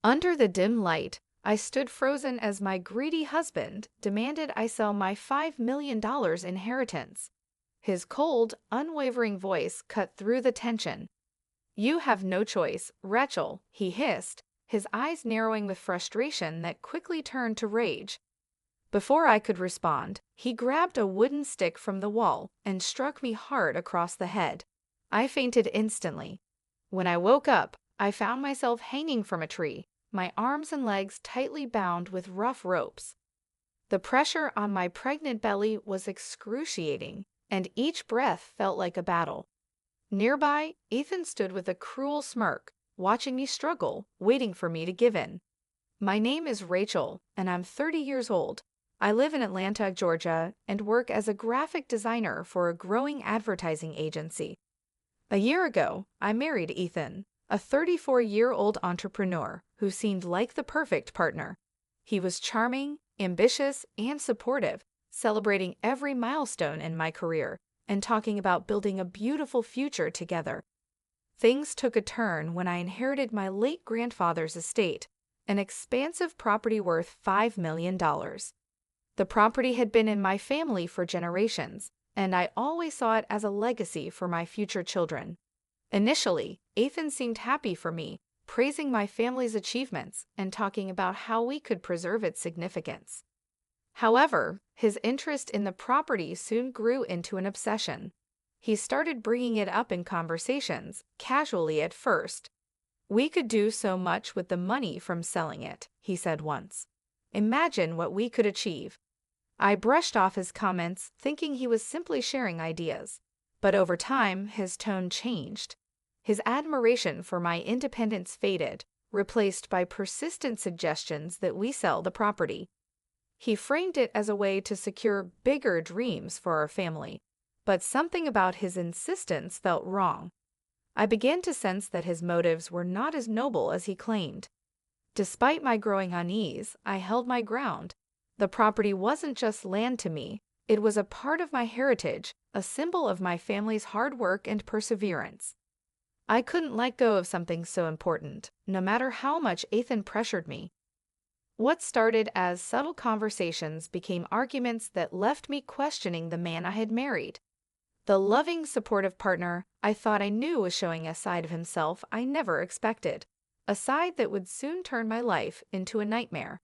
Under the dim light, I stood frozen as my greedy husband demanded I sell my $5 million inheritance. His cold, unwavering voice cut through the tension. "You have no choice, Rachel," he hissed, his eyes narrowing with frustration that quickly turned to rage. Before I could respond, he grabbed a wooden stick from the wall and struck me hard across the head. I fainted instantly. When I woke up, I found myself hanging from a tree, my arms and legs tightly bound with rough ropes. The pressure on my pregnant belly was excruciating, and each breath felt like a battle. Nearby, Ethan stood with a cruel smirk, watching me struggle, waiting for me to give in. "My name is Rachel, and I'm 30 years old. I live in Atlanta, Georgia, and work as a graphic designer for a growing advertising agency. A year ago, I married Ethan, a 34-year-old entrepreneur who seemed like the perfect partner. He was charming, ambitious, and supportive, celebrating every milestone in my career and talking about building a beautiful future together. Things took a turn when I inherited my late grandfather's estate, an expansive property worth $5 million. The property had been in my family for generations, and I always saw it as a legacy for my future children. Initially, Ethan seemed happy for me, praising my family's achievements and talking about how we could preserve its significance. However, his interest in the property soon grew into an obsession. He started bringing it up in conversations, casually at first. "We could do so much with the money from selling it," he said once. "Imagine what we could achieve." I brushed off his comments, thinking he was simply sharing ideas. But over time, his tone changed. His admiration for my independence faded, replaced by persistent suggestions that we sell the property. He framed it as a way to secure bigger dreams for our family, but something about his insistence felt wrong. I began to sense that his motives were not as noble as he claimed. Despite my growing unease, I held my ground. The property wasn't just land to me, it was a part of my heritage, a symbol of my family's hard work and perseverance. I couldn't let go of something so important, no matter how much Ethan pressured me. What started as subtle conversations became arguments that left me questioning the man I had married. The loving, supportive partner I thought I knew was showing a side of himself I never expected, a side that would soon turn my life into a nightmare.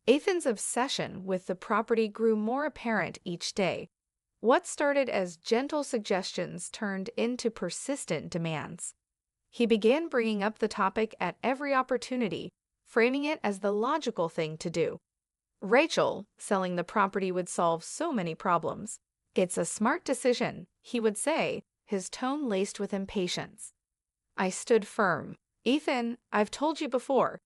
Ethan's obsession with the property grew more apparent each day. What started as gentle suggestions turned into persistent demands. He began bringing up the topic at every opportunity, framing it as the logical thing to do. "Rachel, selling the property would solve so many problems. It's a smart decision," he would say, his tone laced with impatience. I stood firm. "Ethan, I've told you before,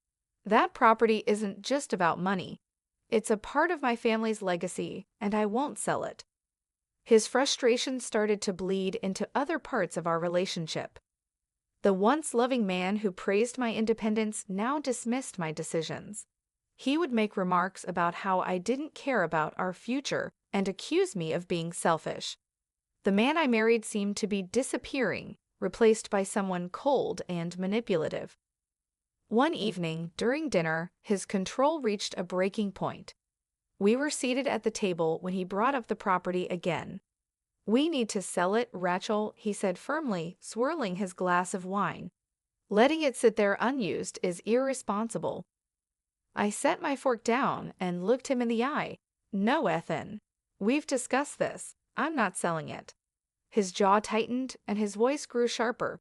that property isn't just about money. It's a part of my family's legacy, and I won't sell it." His frustration started to bleed into other parts of our relationship. The once loving man who praised my independence now dismissed my decisions. He would make remarks about how I didn't care about our future and accuse me of being selfish. The man I married seemed to be disappearing, replaced by someone cold and manipulative. One evening, during dinner, his control reached a breaking point. We were seated at the table when he brought up the property again. "We need to sell it, Rachel," he said firmly, swirling his glass of wine. "Letting it sit there unused is irresponsible." I set my fork down and looked him in the eye. "No, Ethan. We've discussed this. I'm not selling it." His jaw tightened and his voice grew sharper.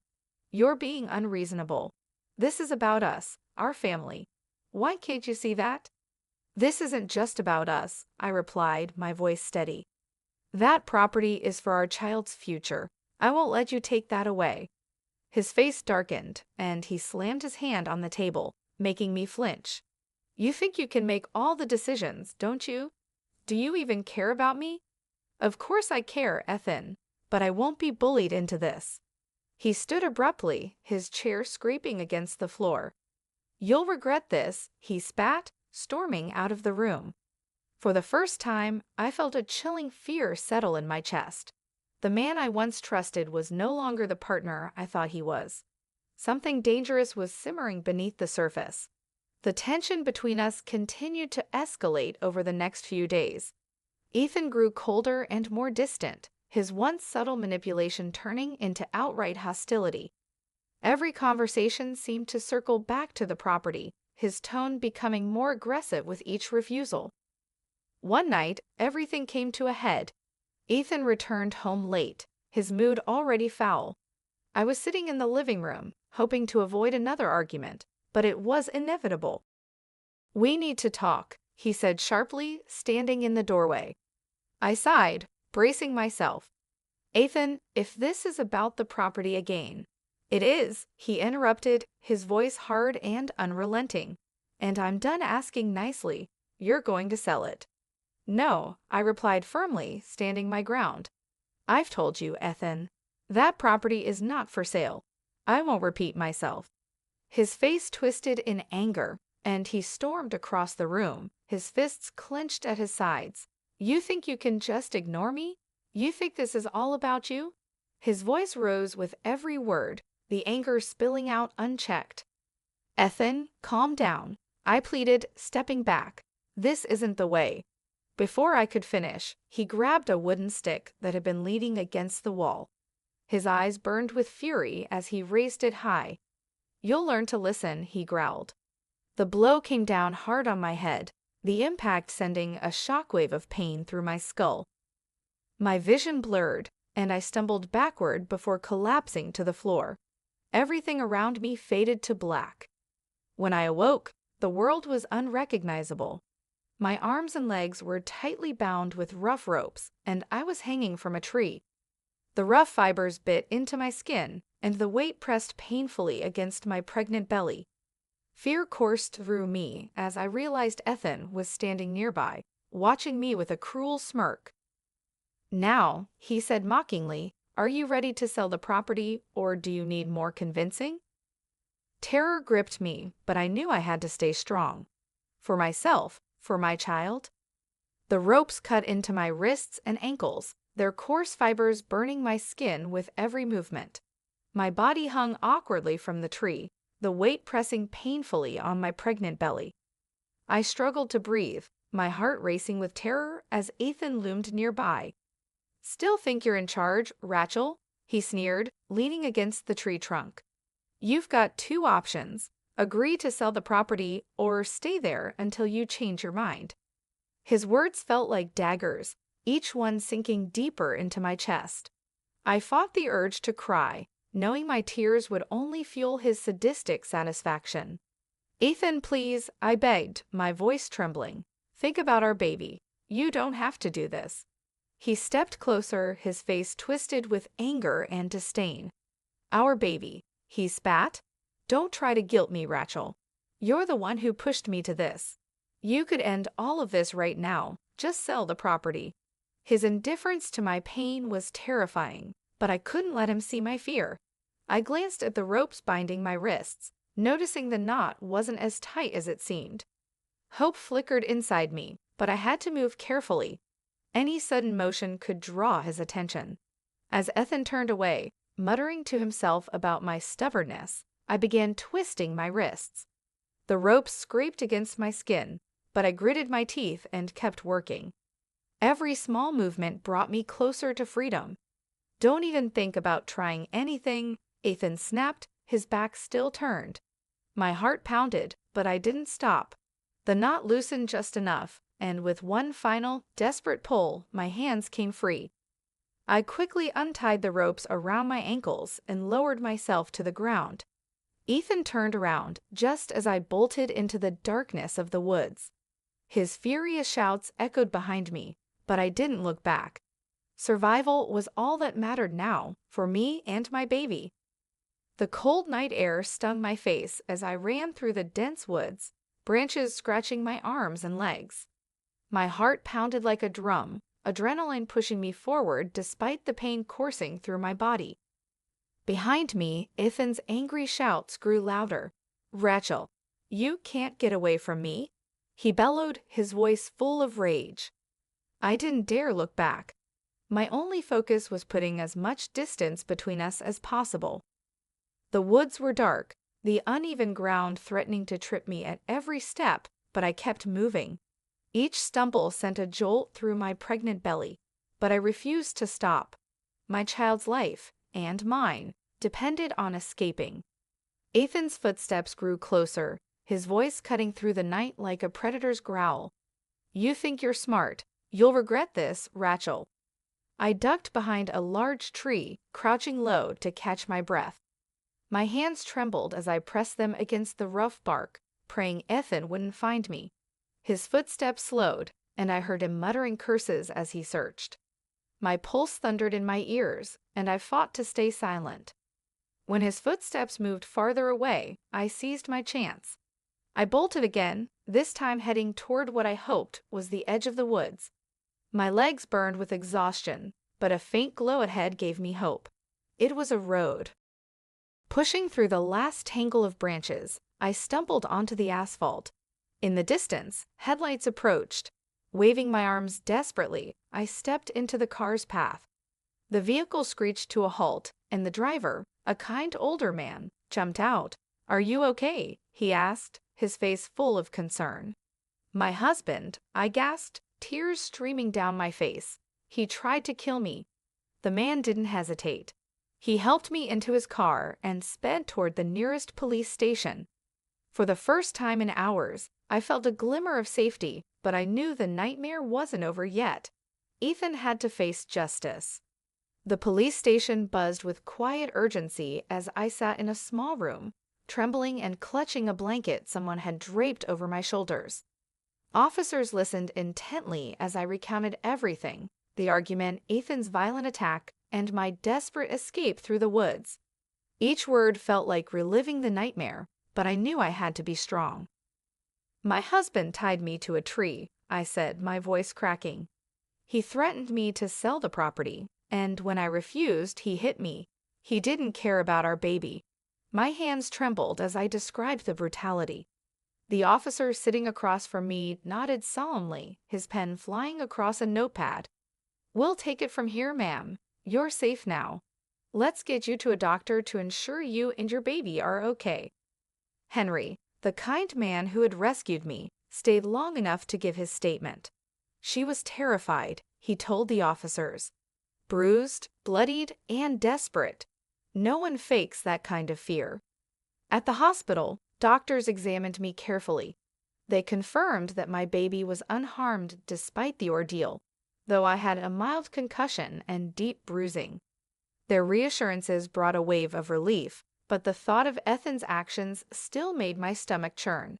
"You're being unreasonable. This is about us, our family. Why can't you see that?" "This isn't just about us," I replied, my voice steady. "That property is for our child's future. I won't let you take that away." His face darkened, and he slammed his hand on the table, making me flinch. "You think you can make all the decisions, don't you? Do you even care about me?" "Of course I care, Ethan, but I won't be bullied into this." He stood abruptly, his chair scraping against the floor. "You'll regret this," he spat, storming out of the room. For the first time, I felt a chilling fear settle in my chest. The man I once trusted was no longer the partner I thought he was. Something dangerous was simmering beneath the surface. The tension between us continued to escalate over the next few days. Ethan grew colder and more distant, his once subtle manipulation turning into outright hostility. Every conversation seemed to circle back to the property, his tone becoming more aggressive with each refusal. One night, everything came to a head. Ethan returned home late, his mood already foul. I was sitting in the living room, hoping to avoid another argument, but it was inevitable. "We need to talk," he said sharply, standing in the doorway. I sighed, bracing myself. "Ethan, if this is about the property again—" "It is," he interrupted, his voice hard and unrelenting. "And I'm done asking nicely. You're going to sell it." "No," I replied firmly, standing my ground. "I've told you, Ethan. That property is not for sale. I won't repeat myself." His face twisted in anger, and he stormed across the room, his fists clenched at his sides. "You think you can just ignore me? You think this is all about you?" His voice rose with every word, the anger spilling out unchecked. "Ethan, calm down," I pleaded, stepping back. "This isn't the way." Before I could finish, he grabbed a wooden stick that had been leaning against the wall. His eyes burned with fury as he raised it high. "You'll learn to listen," he growled. The blow came down hard on my head, the impact sending a shockwave of pain through my skull. My vision blurred, and I stumbled backward before collapsing to the floor. Everything around me faded to black. When I awoke, the world was unrecognizable. My arms and legs were tightly bound with rough ropes, and I was hanging from a tree. The rough fibers bit into my skin, and the weight pressed painfully against my pregnant belly. Fear coursed through me as I realized Ethan was standing nearby, watching me with a cruel smirk. "Now," he said mockingly, "are you ready to sell the property, or do you need more convincing?" Terror gripped me, but I knew I had to stay strong. For myself, for my child. The ropes cut into my wrists and ankles, their coarse fibers burning my skin with every movement. My body hung awkwardly from the tree, the weight pressing painfully on my pregnant belly. I struggled to breathe, my heart racing with terror as Ethan loomed nearby. "Still think you're in charge, Rachel?" he sneered, leaning against the tree trunk. "You've got two options. Agree to sell the property or stay there until you change your mind." His words felt like daggers, each one sinking deeper into my chest. I fought the urge to cry, knowing my tears would only fuel his sadistic satisfaction. "Ethan, please," I begged, my voice trembling. "Think about our baby. You don't have to do this." He stepped closer, his face twisted with anger and disdain. "Our baby," he spat. "Don't try to guilt me, Rachel. You're the one who pushed me to this. You could end all of this right now. Just sell the property." His indifference to my pain was terrifying, but I couldn't let him see my fear. I glanced at the ropes binding my wrists, noticing the knot wasn't as tight as it seemed. Hope flickered inside me, but I had to move carefully. Any sudden motion could draw his attention. As Ethan turned away, muttering to himself about my stubbornness, I began twisting my wrists. The ropes scraped against my skin, but I gritted my teeth and kept working. Every small movement brought me closer to freedom. "Don't even think about trying anything," Ethan snapped, his back still turned. My heart pounded, but I didn't stop. The knot loosened just enough, and with one final, desperate pull, my hands came free. I quickly untied the ropes around my ankles and lowered myself to the ground. Ethan turned around just as I bolted into the darkness of the woods. His furious shouts echoed behind me, but I didn't look back. Survival was all that mattered now, for me and my baby. The cold night air stung my face as I ran through the dense woods, branches scratching my arms and legs. My heart pounded like a drum, adrenaline pushing me forward despite the pain coursing through my body. Behind me, Ethan's angry shouts grew louder. "Rachel, you can't get away from me," he bellowed, his voice full of rage. I didn't dare look back. My only focus was putting as much distance between us as possible. The woods were dark, the uneven ground threatening to trip me at every step, but I kept moving. Each stumble sent a jolt through my pregnant belly, but I refused to stop. My child's life, and mine, depended on escaping. Ethan's footsteps grew closer, his voice cutting through the night like a predator's growl. "You think you're smart. You'll regret this, Rachel." I ducked behind a large tree, crouching low to catch my breath. My hands trembled as I pressed them against the rough bark, praying Ethan wouldn't find me. His footsteps slowed, and I heard him muttering curses as he searched. My pulse thundered in my ears, and I fought to stay silent. When his footsteps moved farther away, I seized my chance. I bolted again, this time heading toward what I hoped was the edge of the woods. My legs burned with exhaustion, but a faint glow ahead gave me hope. It was a road. Pushing through the last tangle of branches, I stumbled onto the asphalt. In the distance, headlights approached. Waving my arms desperately, I stepped into the car's path. The vehicle screeched to a halt, and the driver, a kind older man, jumped out. "Are you okay?" he asked, his face full of concern. "My husband," I gasped, tears streaming down my face. "He tried to kill me." The man didn't hesitate. He helped me into his car and sped toward the nearest police station. For the first time in hours, I felt a glimmer of safety, but I knew the nightmare wasn't over yet. Ethan had to face justice. The police station buzzed with quiet urgency as I sat in a small room, trembling and clutching a blanket someone had draped over my shoulders. Officers listened intently as I recounted everything: the argument, Ethan's violent attack, and my desperate escape through the woods. Each word felt like reliving the nightmare, but I knew I had to be strong. "My husband tied me to a tree," I said, my voice cracking. "He threatened me to sell the property, and when I refused, he hit me. He didn't care about our baby." My hands trembled as I described the brutality. The officer sitting across from me nodded solemnly, his pen flying across a notepad. "We'll take it from here, ma'am. You're safe now. Let's get you to a doctor to ensure you and your baby are okay." Henry, the kind man who had rescued me, stayed long enough to give his statement. "She was terrified," he told the officers. "Bruised, bloodied, and desperate. No one fakes that kind of fear." At the hospital, doctors examined me carefully. They confirmed that my baby was unharmed despite the ordeal, though I had a mild concussion and deep bruising. Their reassurances brought a wave of relief, but the thought of Ethan's actions still made my stomach churn.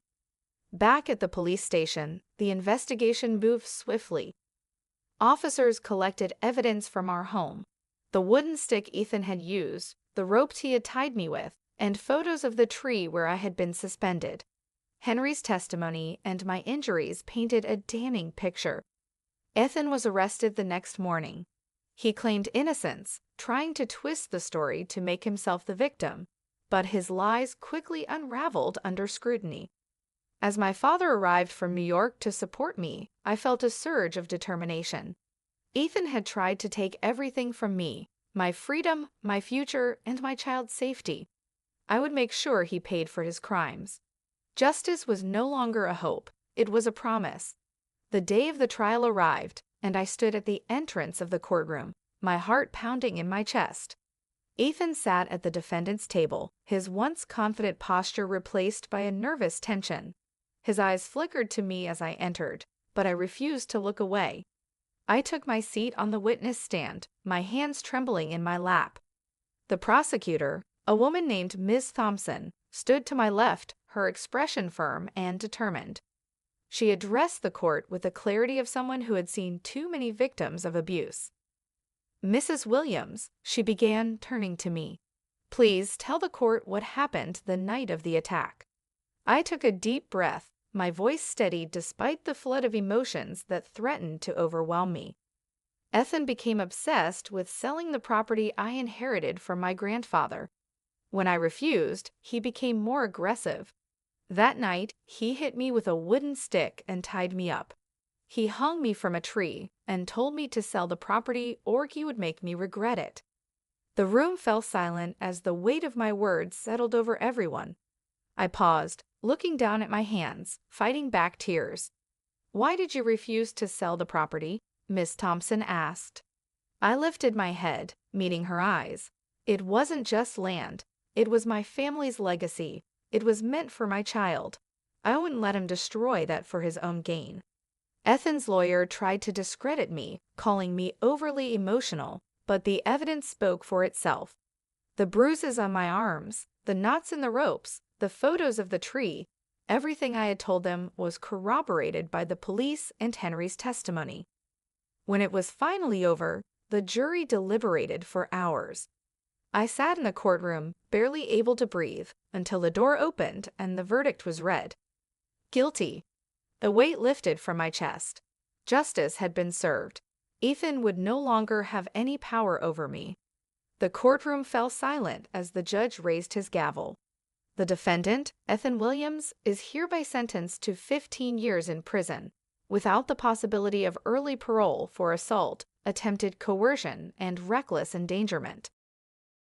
Back at the police station, the investigation moved swiftly. Officers collected evidence from our home: the wooden stick Ethan had used, the ropes he had tied me with, and photos of the tree where I had been suspended. Henry's testimony and my injuries painted a damning picture. Ethan was arrested the next morning. He claimed innocence, trying to twist the story to make himself the victim, but his lies quickly unraveled under scrutiny. As my father arrived from New York to support me, I felt a surge of determination. Ethan had tried to take everything from me: my freedom, my future, and my child's safety. I would make sure he paid for his crimes. Justice was no longer a hope, it was a promise. The day of the trial arrived, and I stood at the entrance of the courtroom, my heart pounding in my chest. Ethan sat at the defendant's table, his once confident posture replaced by a nervous tension. His eyes flickered to me as I entered, but I refused to look away. I took my seat on the witness stand, my hands trembling in my lap. The prosecutor, a woman named Ms. Thompson, stood to my left, her expression firm and determined. She addressed the court with the clarity of someone who had seen too many victims of abuse. "Mrs. Williams," she began, turning to me, "please tell the court what happened the night of the attack." I took a deep breath, my voice steady despite the flood of emotions that threatened to overwhelm me. Ethan became obsessed with selling the property I inherited from my grandfather. When I refused, he became more aggressive. That night, he hit me with a wooden stick and tied me up. He hung me from a tree and told me to sell the property or he would make me regret it. The room fell silent as the weight of my words settled over everyone. I paused, looking down at my hands, fighting back tears. "Why did you refuse to sell the property?" Miss Thompson asked. I lifted my head, meeting her eyes. It wasn't just land. It was my family's legacy. It was meant for my child. I wouldn't let him destroy that for his own gain. Ethan's lawyer tried to discredit me, calling me overly emotional, but the evidence spoke for itself. The bruises on my arms, the knots in the ropes, the photos of the tree, everything I had told them was corroborated by the police and Henry's testimony. When it was finally over, the jury deliberated for hours. I sat in the courtroom, barely able to breathe, until the door opened and the verdict was read. Guilty. A weight lifted from my chest. Justice had been served. Ethan would no longer have any power over me. The courtroom fell silent as the judge raised his gavel. The defendant, Ethan Williams, is hereby sentenced to 15 years in prison, without the possibility of early parole for assault, attempted coercion, and reckless endangerment.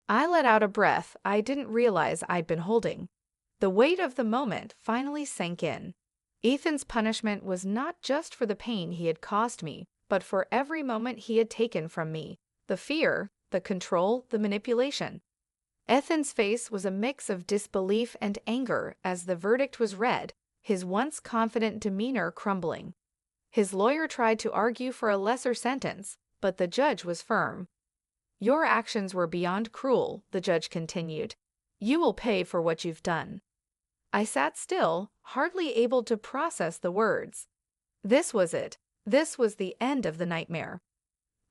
I let out a breath I didn't realize I'd been holding. The weight of the moment finally sank in. Ethan's punishment was not just for the pain he had caused me, but for every moment he had taken from me. The fear, the control, the manipulation. Ethan's face was a mix of disbelief and anger as the verdict was read, his once confident demeanor crumbling. His lawyer tried to argue for a lesser sentence, but the judge was firm. "Your actions were beyond cruel," the judge continued. "You will pay for what you've done." I sat still, hardly able to process the words. This was it. This was the end of the nightmare.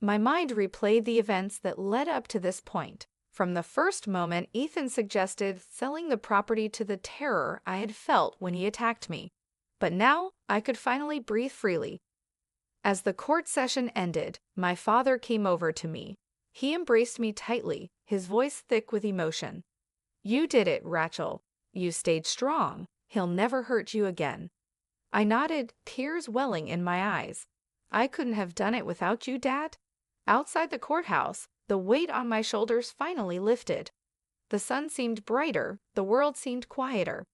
My mind replayed the events that led up to this point. From the first moment Ethan suggested selling the property to the terror I had felt when he attacked me. But now I could finally breathe freely. As the court session ended, my father came over to me. He embraced me tightly, his voice thick with emotion. "You did it, Rachel. You stayed strong. He'll never hurt you again." I nodded, tears welling in my eyes. "I couldn't have done it without you, Dad." Outside the courthouse, the weight on my shoulders finally lifted. The sun seemed brighter, the world seemed quieter.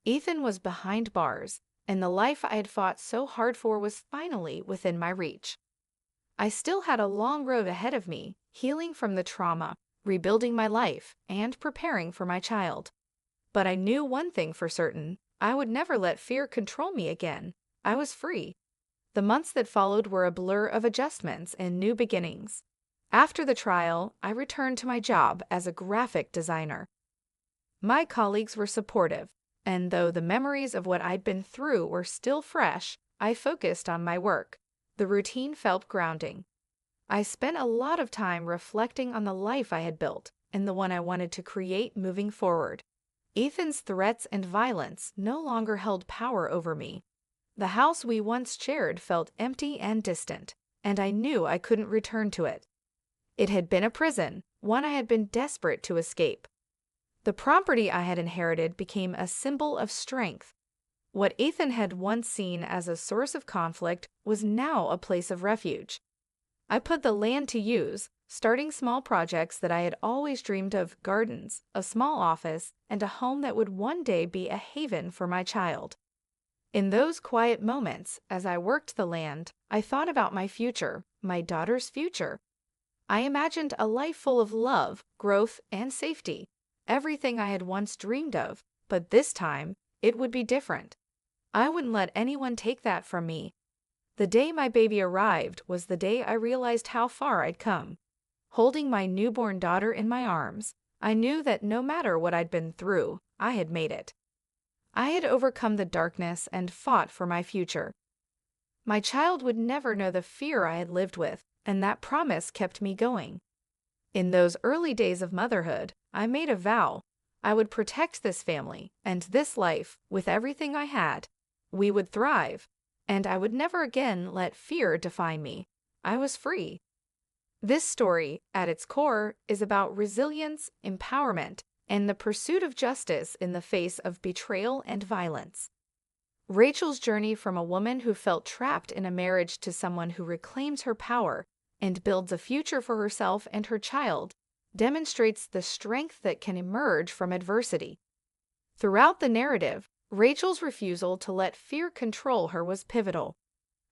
Ethan was behind bars, and the life I had fought so hard for was finally within my reach. I still had a long road ahead of me, healing from the trauma, rebuilding my life, and preparing for my child. But I knew one thing for certain: I would never let fear control me again. I was free. The months that followed were a blur of adjustments and new beginnings. After the trial, I returned to my job as a graphic designer. My colleagues were supportive, and though the memories of what I'd been through were still fresh, I focused on my work. The routine felt grounding. I spent a lot of time reflecting on the life I had built and the one I wanted to create moving forward. Ethan's threats and violence no longer held power over me. The house we once shared felt empty and distant, and I knew I couldn't return to it. It had been a prison, one I had been desperate to escape. The property I had inherited became a symbol of strength. What Ethan had once seen as a source of conflict was now a place of refuge. I put the land to use, starting small projects that I had always dreamed of: gardens, a small office, and a home that would one day be a haven for my child. In those quiet moments, as I worked the land, I thought about my future, my daughter's future. I imagined a life full of love, growth, and safety, everything I had once dreamed of, but this time it would be different. I wouldn't let anyone take that from me. The day my baby arrived was the day I realized how far I'd come. Holding my newborn daughter in my arms, I knew that no matter what I'd been through, I had made it. I had overcome the darkness and fought for my future. My child would never know the fear I had lived with, and that promise kept me going. In those early days of motherhood, I made a vow: I would protect this family and this life with everything I had. We would thrive, and I would never again let fear define me. I was free. This story, at its core, is about resilience, empowerment, and the pursuit of justice in the face of betrayal and violence. Rachel's journey from a woman who felt trapped in a marriage to someone who reclaims her power and builds a future for herself and her child demonstrates the strength that can emerge from adversity. Throughout the narrative, Rachel's refusal to let fear control her was pivotal.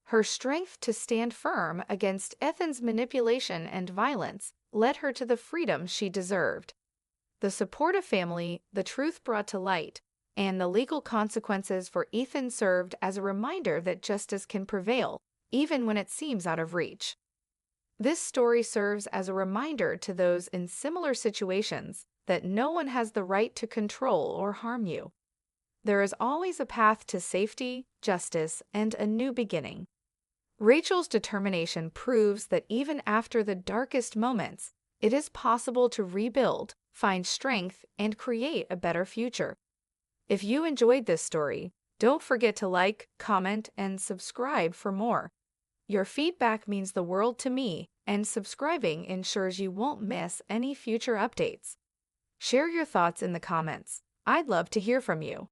Her strength to stand firm against Ethan's manipulation and violence led her to the freedom she deserved. The support of family, the truth brought to light, and the legal consequences for Ethan served as a reminder that justice can prevail, even when it seems out of reach. This story serves as a reminder to those in similar situations that no one has the right to control or harm you. There is always a path to safety, justice, and a new beginning. Rachel's determination proves that even after the darkest moments, it is possible to rebuild, find strength, and create a better future. If you enjoyed this story, don't forget to like, comment, and subscribe for more. Your feedback means the world to me, and subscribing ensures you won't miss any future updates. Share your thoughts in the comments. I'd love to hear from you.